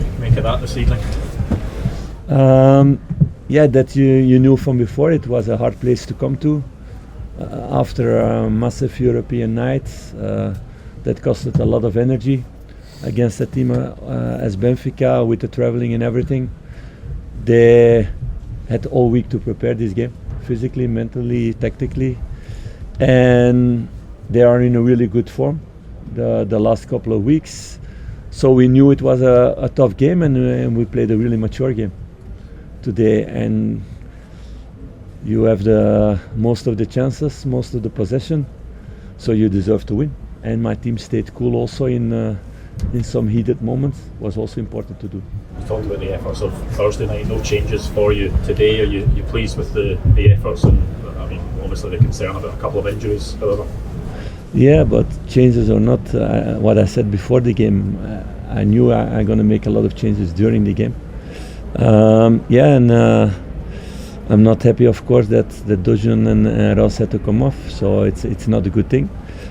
you make of that this evening? Yeah, that you knew from before. It was a hard place to come to after a massive European night that costed a lot of energy against a team as Benfica with the traveling and everything. They had all week to prepare this game, physically, mentally, tactically, and they are in a really good form the last couple of weeks. So we knew it was a tough game, and we played a really mature game today. And you have the most of the chances, most of the possession, so you deserve to win. And my team stayed cool also in some heated moments. Was also important to do. You talked about the efforts of Thursday night. No changes for you today. Are you pleased with the efforts? And I mean, obviously the concern about a couple of injuries, however. Yeah, but changes or not, what I said before the game, I knew I'm going to make a lot of changes during the game. I'm not happy, of course, that Dojan and Ross had to come off, so it's not a good thing.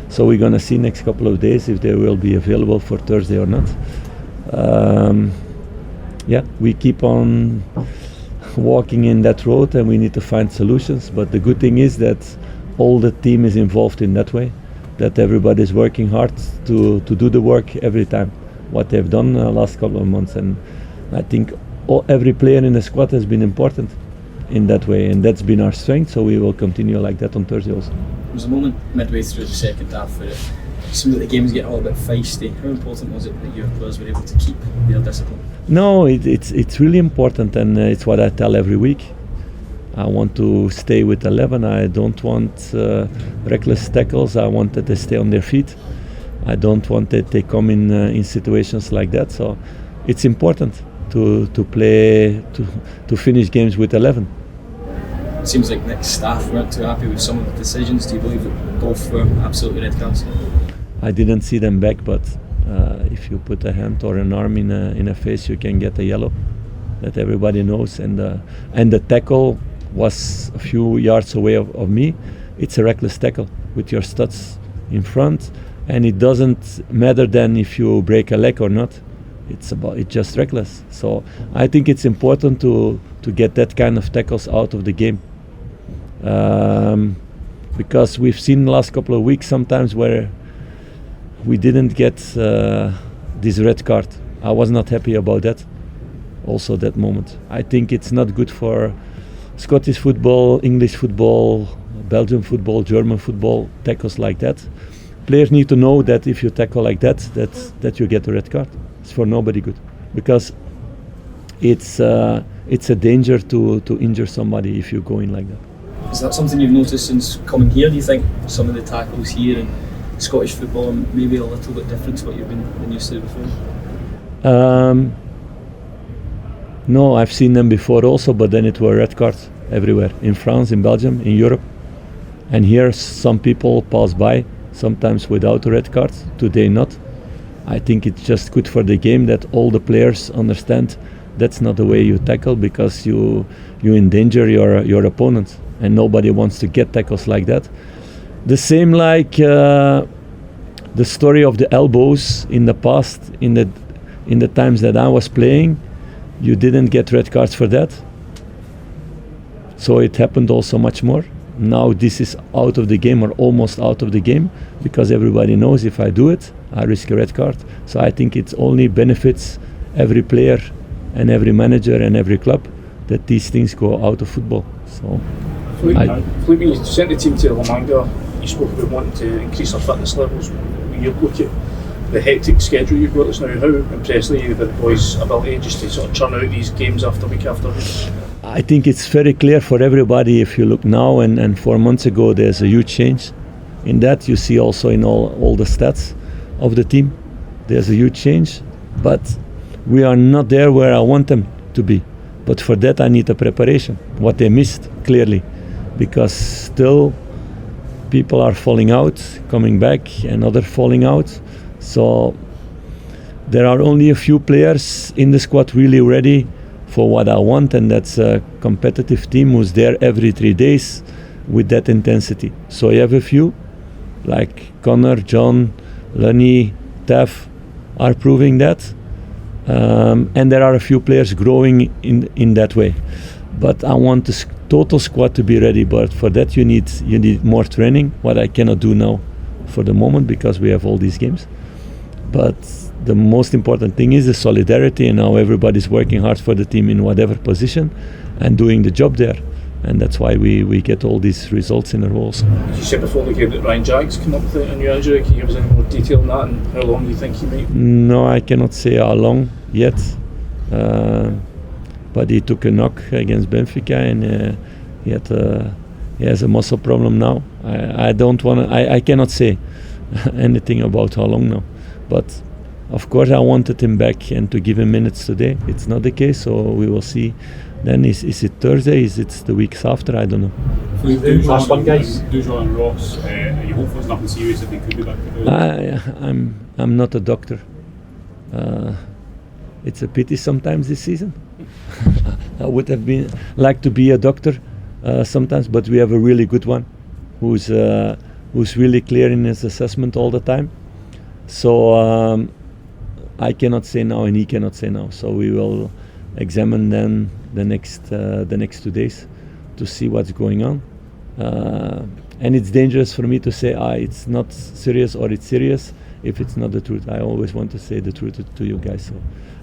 So we're going to see next couple of days if they will be available for Thursday or not. We keep on walking in that road, and we need to find solutions. But the good thing is that all the team is involved in that way, that everybody is working hard to do the work every time, what they've done the last couple of months. And I think every player in the squad has been important in that way, and that's been our strength, so we will continue like that on Thursday also. There was a moment midway through the second half where it seemed that the game was getting a little bit feisty. How important was it that your players were able to keep their discipline? No, it's really important, and it's what I tell every week. I want to stay with 11. I don't want reckless tackles. I want that they stay on their feet. I don't want that they come in situations like that. So it's important to play, to finish games with 11. It seems like Nick's staff weren't too happy with some of the decisions. Do you believe that both were absolutely red cards? I didn't see them back, but if you put a hand or an arm in a face, you can get a yellow. That everybody knows. And the tackle was a few yards away of me. It's a reckless tackle with your studs in front, and it doesn't matter then if you break a leg or not. It's just reckless. So I think it's important to get that kind of tackles out of the game. Because we've seen the last couple of weeks sometimes where we didn't get this red card. I was not happy about that. Also that moment. I think it's not good for Scottish football, English football, Belgian football, German football, tackles like that. Players need to know that if you tackle like that you get a red card. It's for nobody good. Because it's a danger to injure somebody if you go in like that. Is that something you've noticed since coming here, do you think? Some of the tackles here in Scottish football are maybe a little bit different to what you've been used to before? No, I've seen them before also, but then it were red cards everywhere. In France, in Belgium, in Europe. And here some people pass by, sometimes without a red card, today not. I think it's just good for the game that all the players understand that's not the way you tackle, because you endanger your opponent, and nobody wants to get tackles like that. The same like the story of the elbows in the past, in the times that I was playing, you didn't get red cards for that. So it happened also much more. Now this is out of the game, or almost out of the game, because everybody knows if I do it, I risk a red card. So I think it only benefits every player and every manager and every club that these things go out of football. So Philippe, you sent the team to La Manga. You spoke about wanting to increase our fitness levels. When you look at the hectic schedule you've got us now, how impressed are you with the boys' ability just to sort of churn out these games after week after week? I think it's very clear for everybody. If you look now and 4 months ago, there's a huge change. In that you see also in all the stats of the team, there's a huge change. But we are not there where I want them to be. But for that I need a preparation, what they missed clearly. Because still people are falling out, coming back, and others falling out. So there are only a few players in the squad really ready for what I want, and that's a competitive team who's there every 3 days with that intensity. So you have a few, like Connor, John, Lenny, Taff, are proving that. and there are a few players growing in that way. But I want the total squad to be ready. But for that you need more training, what I cannot do now for the moment because we have all these games. But the most important thing is the solidarity and how everybody's working hard for the team in whatever position and doing the job there. And that's why we get all these results in a row. You said before the game that Ryan Jack's come up with a new injury. Can you give us any more detail on that and how long you think he might? No, I cannot say how long yet. But he took a knock against Benfica and he has a muscle problem now. I cannot say anything about how long now. But of course I wanted him back and to give him minutes today. It's not the case, so we will see. Then is it Thursday? Is it the weeks after? I don't know. Last one, guys. Dujon and Ross, are you hopeful it's nothing serious if they could be back together? I'm not a doctor. It's a pity sometimes this season. I would have liked to be a doctor sometimes, but we have a really good one who's really clear in his assessment all the time. So I cannot say now and he cannot say now. So we will examine then the next 2 days to see what's going on. And it's dangerous for me to say it's not serious or it's serious if it's not the truth. I always want to say the truth to you guys. So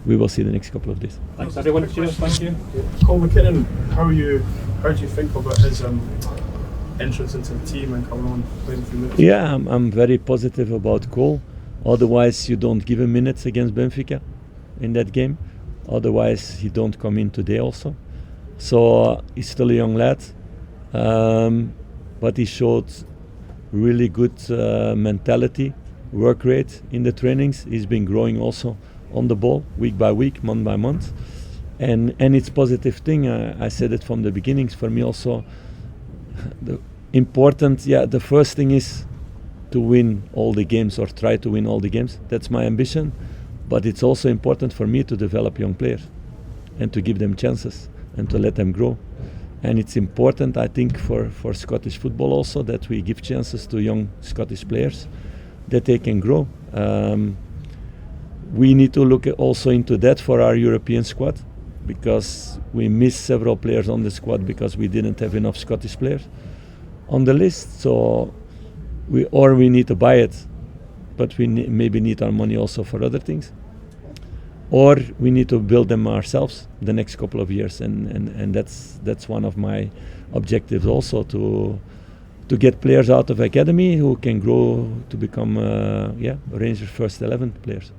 we will see the next couple of days. Thanks everyone. Cheers. Thank you. Cole McKinnon, how do you think about his entrance into the team and coming on playing a few minutes? Yeah, I'm very positive about Cole. Otherwise, you don't give him minutes against Benfica in that game. Otherwise, he don't come in today also. So he's still a young lad, but he showed really good mentality, work rate in the trainings. He's been growing also on the ball week by week, month by month, and it's positive thing. I said it from the beginnings. For me also, the first thing is to win all the games or try to win all the games. That's my ambition. But it's also important for me to develop young players and to give them chances and to let them grow. And it's important, I think, for Scottish football also that we give chances to young Scottish players that they can grow. We need to look also into that for our European squad because we missed several players on the squad because we didn't have enough Scottish players on the list. So we need to buy it, but we maybe need our money also for other things, or we need to build them ourselves the next couple of years, and that's one of my objectives also, to get players out of academy who can grow to become Rangers first 11 players.